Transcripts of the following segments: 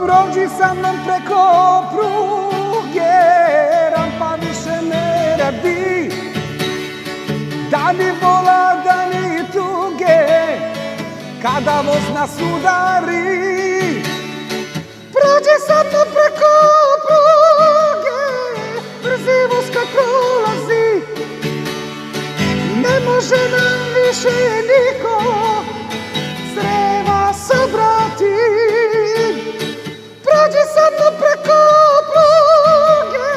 Prođi sa mnom preko pruge, rampa više ne radi. Dani vola, dani tuge, kada voz nas udari. Prođi sa mnom preko pruge, brzi voz kad prolazi. Ne može nam više niko Srema sabrati. Prođi sa mnom preko pruge,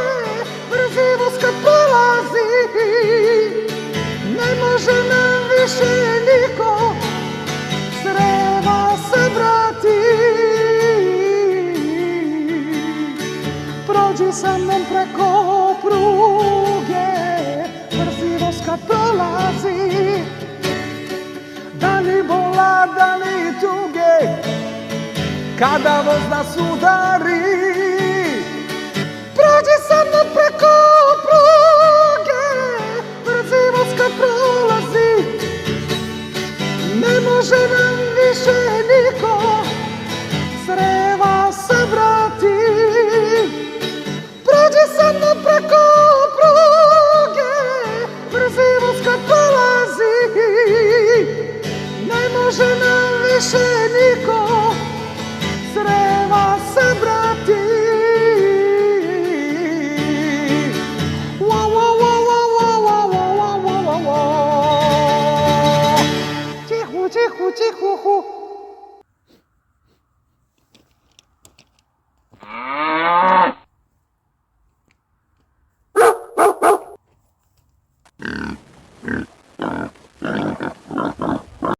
brzi voz kad prolazi. Ne može nam više niko Srema sabrati. Prođi sa mnom preko pruge, brzi voz kad prolazi. Dani bola, dani tuge, kada voz nas udari. Prođi sa mnom preko pruge, brzi voz kad prolazi. Ne može nam više niko Srema sabrati. Prođi sa mnom preko pruge, brzi voz kad prolazi. Ne može nam više niko Srema sabrati. Tihu, tihu, tihu, hu. Mm.